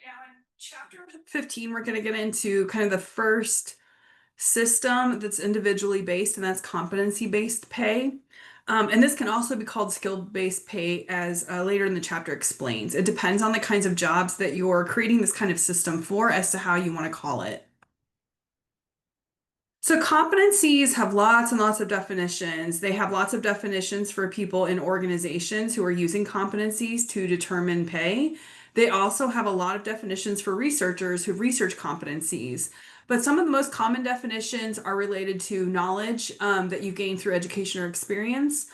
Now, in chapter 15, we're going to get into kind of the first system that's individually based, and that's competency-based pay. And this can also be called skill-based pay, as later in the chapter explains. It depends on the kinds of jobs that you're creating this kind of system for as to how you want to call it. So competencies have lots and lots of definitions. They have lots of definitions for people in organizations who are using competencies to determine pay. They also have a lot of definitions for researchers who research competencies. But some of the most common definitions are related to knowledge that you gain through education or experience,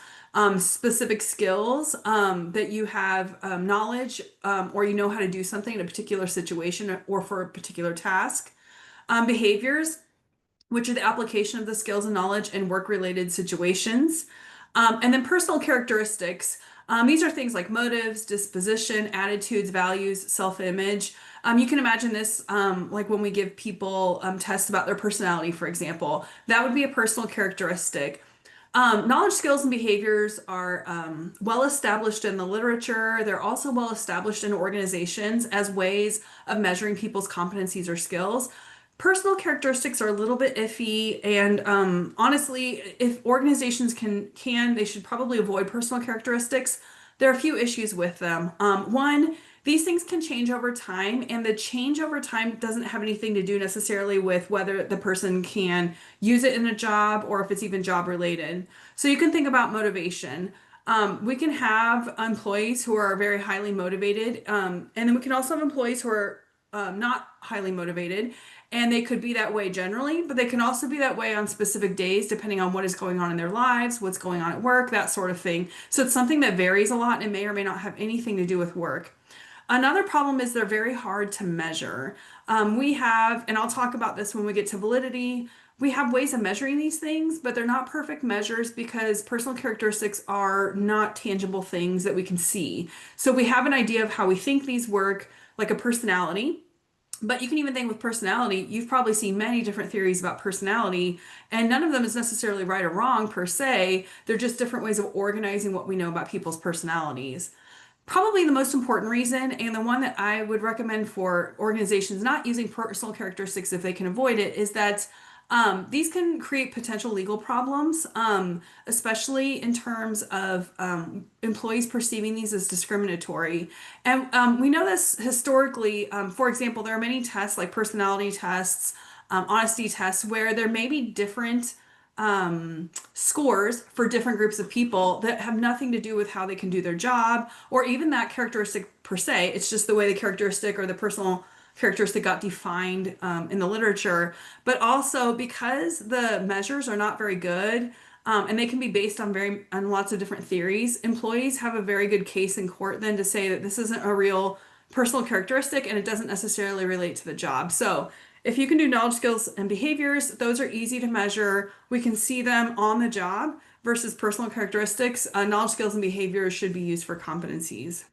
specific skills that you have knowledge or you know how to do something in a particular situation or for a particular task, behaviors which are the application of the skills and knowledge in work-related situations. And then personal characteristics. These are things like motives, disposition, attitudes, values, self-image. You can imagine this like when we give people tests about their personality, for example. That would be a personal characteristic. Knowledge, skills, and behaviors are well established in the literature. They're also well established in organizations as ways of measuring people's competencies or skills. Personal characteristics are a little bit iffy, and honestly, if organizations they should probably avoid personal characteristics. There are a few issues with them. One, these things can change over time, and the change over time doesn't have anything to do necessarily with whether the person can use it in a job or if it's even job related. So you can think about motivation. We can have employees who are very highly motivated, and then we can also have employees who are not highly motivated. And they could be that way generally, but they can also be that way on specific days, depending on what is going on in their lives, what's going on at work, that sort of thing. So it's something that varies a lot and may or may not have anything to do with work. Another problem is they're very hard to measure. We have, and I'll talk about this when we get to validity, we have ways of measuring these things, but they're not perfect measures because personal characteristics are not tangible things that we can see. So we have an idea of how we think these work, like a personality. But you can even think with personality, you've probably seen many different theories about personality, and none of them is necessarily right or wrong per se. They're just different ways of organizing what we know about people's personalities. Probably the most important reason, and the one that I would recommend for organizations not using personal characteristics if they can avoid it, is that these can create potential legal problems, especially in terms of employees perceiving these as discriminatory. And we know this historically. For example, there are many tests like personality tests, honesty tests, where there may be different scores for different groups of people that have nothing to do with how they can do their job or even that characteristic per se. It's just the way the characteristic or the personal characteristic got defined in the literature, but also because the measures are not very good and they can be based on lots of different theories. Employees have a very good case in court then to say that this isn't a real personal characteristic and it doesn't necessarily relate to the job. So if you can do knowledge, skills, and behaviors, those are easy to measure. We can see them on the job versus personal characteristics. Knowledge, skills, and behaviors should be used for competencies.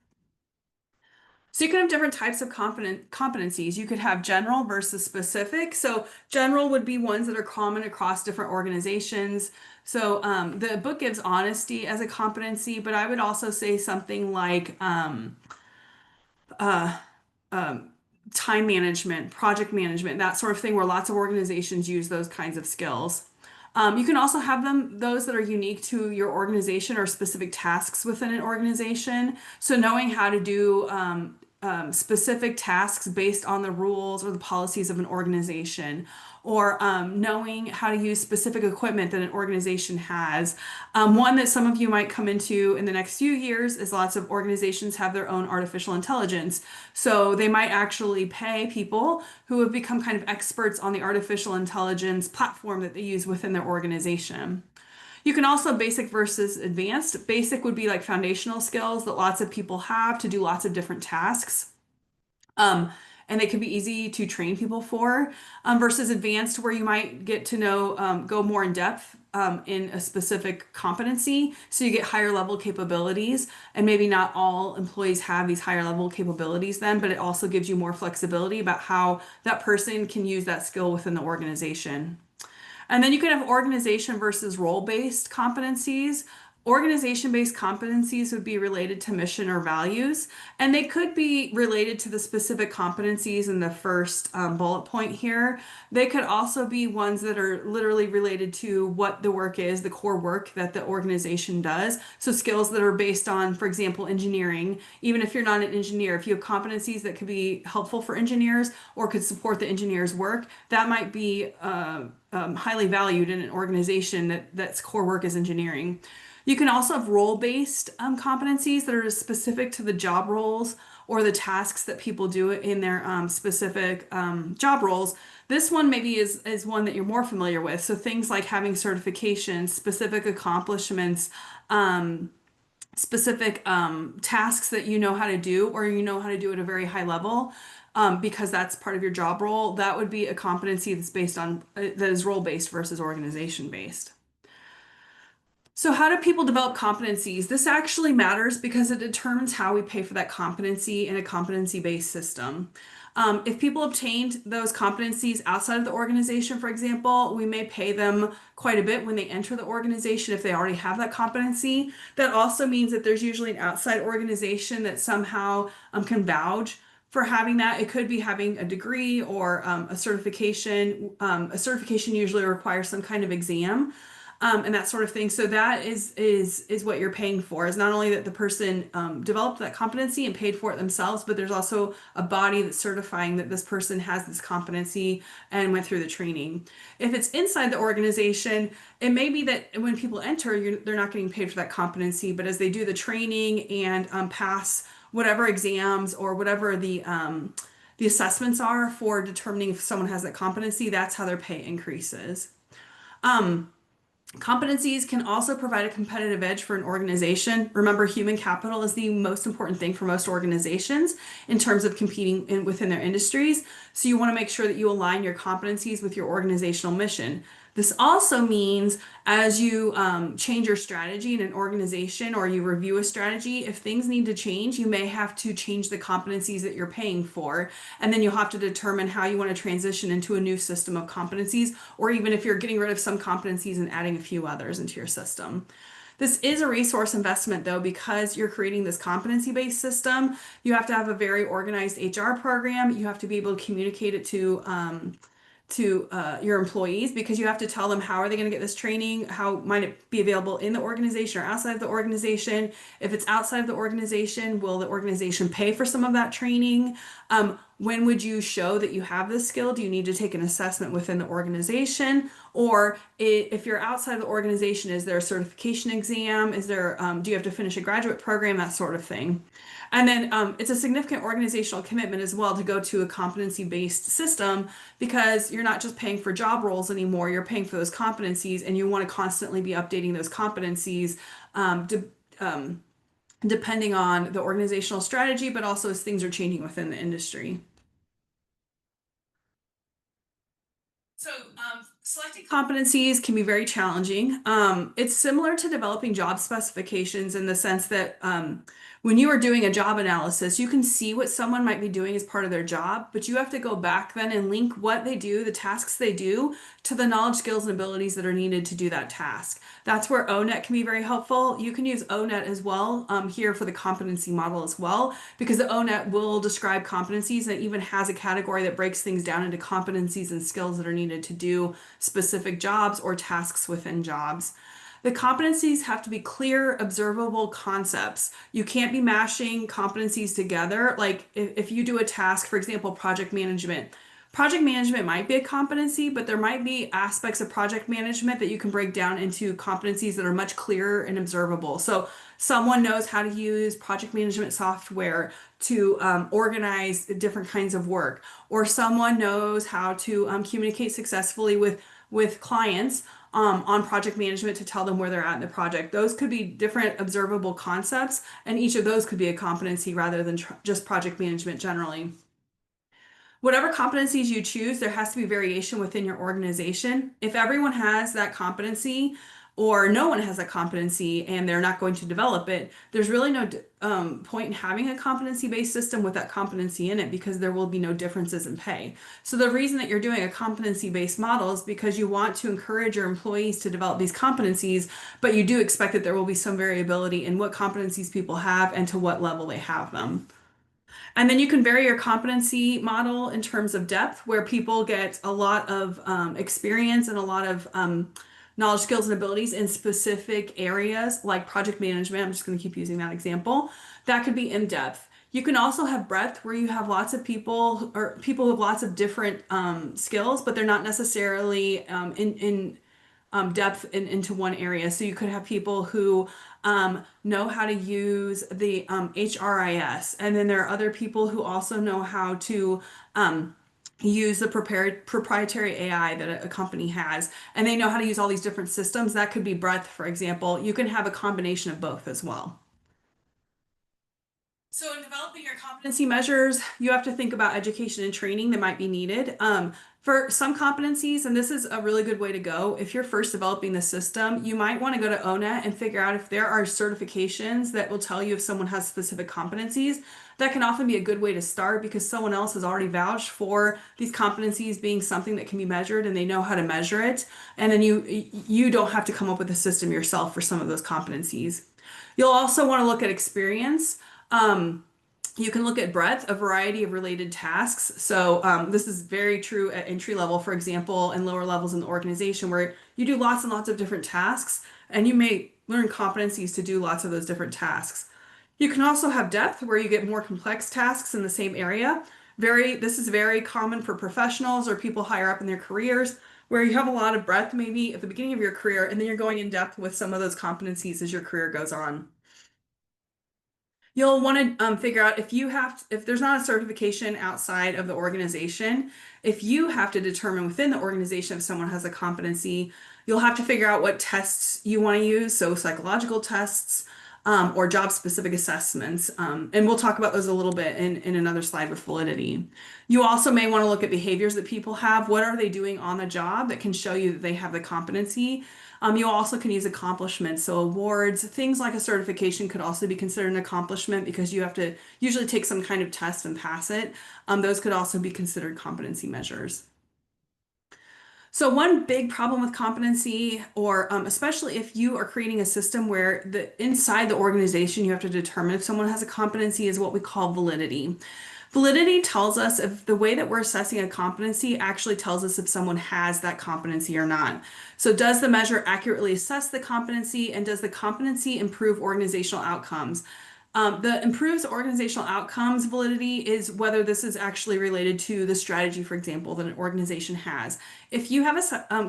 So you can have different types of competencies. You could have general versus specific. So general would be ones that are common across different organizations. So the book gives honesty as a competency, but I would also say something like uh, um, time management, project management, that sort of thing, where lots of organizations use those kinds of skills. You can also have those that are unique to your organization or specific tasks within an organization. So knowing how to do specific tasks based on the rules or the policies of an organization, or knowing how to use specific equipment that an organization has. One that some of you might come into in the next few years is lots of organizations have their own artificial intelligence. So they might actually pay people who have become kind of experts on the artificial intelligence platform that they use within their organization. You can also basic versus advanced. Basic would be like foundational skills that lots of people have to do lots of different tasks. And they can be easy to train people for, versus advanced, where you might get to know, go more in depth in a specific competency. So you get higher level capabilities, and maybe not all employees have these higher level capabilities then, but it also gives you more flexibility about how that person can use that skill within the organization. And then you can have organization versus role-based competencies. Organization-based competencies would be related to mission or values, and they could be related to the specific competencies in the first bullet point here. They could also be ones that are literally related to what the work is, the core work that the organization does. So skills that are based on, for example, engineering. Even if you're not an engineer, if you have competencies that could be helpful for engineers or could support the engineer's work, that might be highly valued in an organization that's core work is engineering. You can also have role-based competencies that are specific to the job roles or the tasks that people do in their specific job roles. This one maybe is one that you're more familiar with. So things like having certifications, specific accomplishments, specific tasks that you know how to do or you know how to do at a very high level. Because that's part of your job role, that would be a competency that's based on that is role-based versus organization-based. So, how do people develop competencies? This actually matters because it determines how we pay for that competency in a competency-based system. If people obtained those competencies outside of the organization, for example, we may pay them quite a bit when they enter the organization if they already have that competency. That also means that there's usually an outside organization that somehow can vouch for having that. It could be having a degree or a certification. A certification usually requires some kind of exam and that sort of thing. So that is what you're paying for. Is not only that the person developed that competency and paid for it themselves, but there's also a body that's certifying that this person has this competency and went through the training. If it's inside the organization, it may be that when people enter, they're not getting paid for that competency, but as they do the training and pass whatever exams or whatever the assessments are for determining if someone has that competency, that's how their pay increases. Um, Competencies can also provide a competitive edge for an organization. Remember, human capital is the most important thing for most organizations in terms of competing within their industries. So you want to make sure that you align your competencies with your organizational mission. This also means as you change your strategy in an organization or you review a strategy, if things need to change, you may have to change the competencies that you're paying for. And then you'll have to determine how you want to transition into a new system of competencies, or even if you're getting rid of some competencies and adding a few others into your system. This is a resource investment though, because you're creating this competency-based system. You have to have a very organized HR program. You have to be able to communicate it to your employees because you have to tell them how are they going to get this training, how might it be available in the organization or outside of the organization. If it's outside of the organization, will the organization pay for some of that training? When would you show that you have this skill? Do you need to take an assessment within the organization? Or if you're outside of the organization, is there a certification exam? Is there, do you have to finish a graduate program? That sort of thing. And then it's a significant organizational commitment as well to go to a competency-based system because you're not just paying for job roles anymore, you're paying for those competencies and you want to constantly be updating those competencies depending on the organizational strategy, but also as things are changing within the industry. So, selecting competencies can be very challenging. It's similar to developing job specifications in the sense that when you are doing a job analysis, you can see what someone might be doing as part of their job, but you have to go back then and link what they do, the tasks they do, to the knowledge, skills, and abilities that are needed to do that task. That's where ONET can be very helpful. You can use ONET as well here for the competency model as well, because the ONET will describe competencies and it even has a category that breaks things down into competencies and skills that are needed to do specific jobs or tasks within jobs. The competencies have to be clear, observable concepts. You can't be mashing competencies together. Like if you do a task, for example, project management. Project management might be a competency, but there might be aspects of project management that you can break down into competencies that are much clearer and observable. So someone knows how to use project management software to organize different kinds of work, or someone knows how to communicate successfully with clients on project management to tell them where they're at in the project. Those could be different observable concepts, and each of those could be a competency rather than just project management generally. Whatever competencies you choose, there has to be variation within your organization. If everyone has that competency, or no one has a competency and they're not going to develop it, there's really no point in having a competency-based system with that competency in it because there will be no differences in pay. So the reason that you're doing a competency-based model is because you want to encourage your employees to develop these competencies, but you do expect that there will be some variability in what competencies people have and to what level they have them. And then you can vary your competency model in terms of depth, where people get a lot of experience and a lot of knowledge, skills, and abilities in specific areas like project management. I'm just going to keep using that example. That could be in depth. You can also have breadth, where you have lots of people or people with lots of different skills, but they're not necessarily in depth into one area. So you could have people who know how to use the HRIS, and then there are other people who also know how to use the proprietary AI that a company has, and they know how to use all these different systems. That could be breadth, for example. You can have a combination of both as well. So in developing your competency measures, you have to think about education and training that might be needed. For some competencies, and this is a really good way to go, if you're first developing the system, you might want to go to ONET and figure out if there are certifications that will tell you if someone has specific competencies. That can often be a good way to start because someone else has already vouched for these competencies being something that can be measured and they know how to measure it. And then you don't have to come up with a system yourself for some of those competencies. You'll also want to look at experience. You can look at breadth, a variety of related tasks. So this is very true at entry level, for example, and lower levels in the organization where you do lots and lots of different tasks, and you may learn competencies to do lots of those different tasks. You can also have depth where you get more complex tasks in the same area. This is very common for professionals or people higher up in their careers, where you have a lot of breadth maybe at the beginning of your career, and then you're going in depth with some of those competencies as your career goes on. You'll want to figure out if there's not a certification outside of the organization, if you have to determine within the organization if someone has a competency, you'll have to figure out what tests you want to use. So psychological tests, or job specific assessments. And we'll talk about those a little bit in another slide with validity. You also may want to look at behaviors that people have. What are they doing on the job that can show you that they have the competency? You also can use accomplishments, so awards, things like a certification could also be considered an accomplishment because you have to usually take some kind of test and pass it. Those could also be considered competency measures. So one big problem with competency, or especially if you are creating a system where inside the organization you have to determine if someone has a competency, is what we call validity. Validity tells us if the way that we're assessing a competency actually tells us if someone has that competency or not. So does the measure accurately assess the competency, and does the competency improve organizational outcomes? The improves organizational outcomes validity is whether this is actually related to the strategy, for example, that an organization has. If you have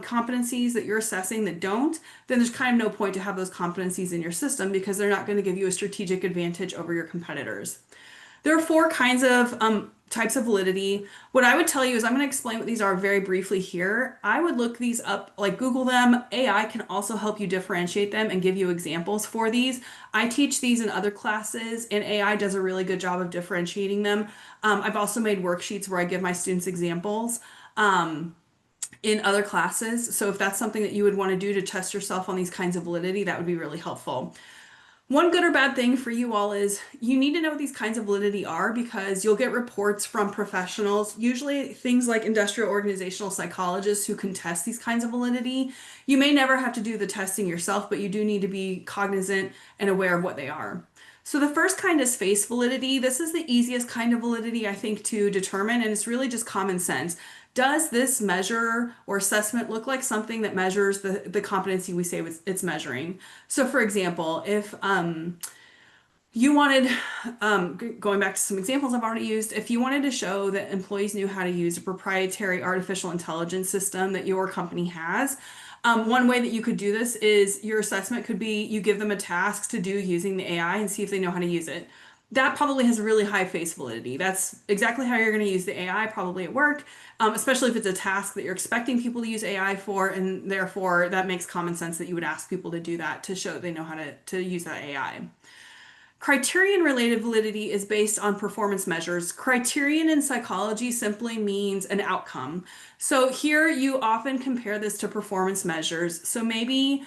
competencies that you're assessing that don't, then there's kind of no point to have those competencies in your system because they're not going to give you a strategic advantage over your competitors. There are four kinds of types of validity. What I would tell you is I'm going to explain what these are very briefly here. I would look these up, like Google them. AI can also help you differentiate them and give you examples for these. I teach these in other classes, and AI does a really good job of differentiating them. I've also made worksheets where I give my students examples in other classes. So if that's something that you would want to do to test yourself on these kinds of validity, that would be really helpful. One good or bad thing for you all is you need to know what these kinds of validity are because you'll get reports from professionals, usually things like industrial organizational psychologists who can test these kinds of validity. You may never have to do the testing yourself, but you do need to be cognizant and aware of what they are. So the first kind is face validity. This is the easiest kind of validity, I think, to determine, and it's really just common sense. Does this measure or assessment look like something that measures the competency we say it's measuring? So for example, if you wanted, going back to some examples I've already used, if you wanted to show that employees knew how to use a proprietary artificial intelligence system that your company has, one way that you could do this is your assessment could be you give them a task to do using the AI and see if they know how to use it. That probably has really high face validity. That's exactly how you're going to use the AI probably at work, especially if it's a task that you're expecting people to use AI for, and therefore that makes common sense that you would ask people to do that to show they know how to use that AI. Criterion-related validity is based on performance measures. Criterion in psychology simply means an outcome. So here you often compare this to performance measures. So maybe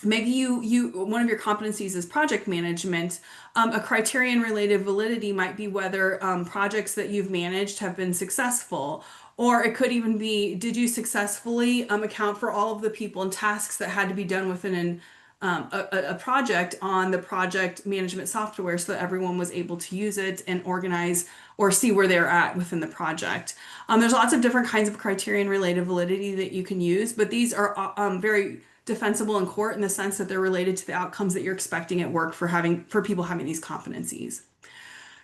Maybe one of your competencies is project management. A criterion related validity might be whether projects that you've managed have been successful. Or it could even be, did you successfully account for all of the people and tasks that had to be done within a project on the project management software so that everyone was able to use it and organize or see where they're at within the project. There's lots of different kinds of criterion related validity that you can use, but these are very defensible in court in the sense that they're related to the outcomes that you're expecting at work for people having these competencies.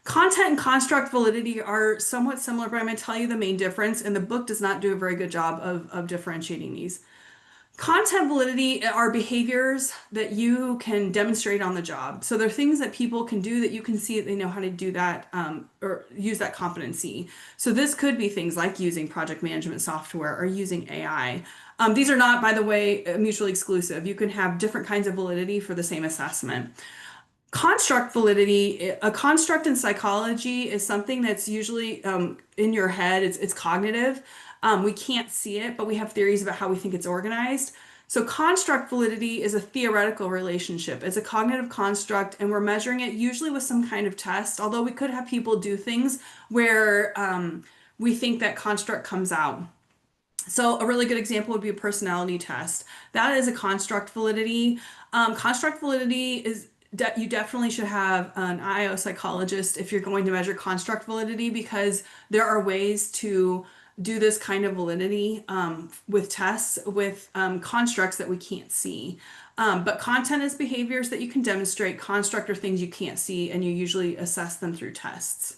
Content and construct validity are somewhat similar, but I'm going to tell you the main difference, and the book does not do a very good job of differentiating these. Content validity are behaviors that you can demonstrate on the job. So they're things that people can do that you can see that they know how to do that or use that competency. So this could be things like using project management software or using AI. These are not, by the way, mutually exclusive. You can have different kinds of validity for the same assessment. Construct validity, a construct in psychology is something that's usually in your head, it's cognitive. We can't see it, but we have theories about how we think it's organized. So construct validity is a theoretical relationship. It's a cognitive construct, and we're measuring it usually with some kind of test, although we could have people do things where we think that construct comes out. So a really good example would be a personality test. That is a construct validity. Construct validity is you definitely should have an IO psychologist if you're going to measure construct validity because there are ways to do this kind of validity with tests with constructs that we can't see. But content is behaviors that you can demonstrate. Construct are things you can't see, and you usually assess them through tests.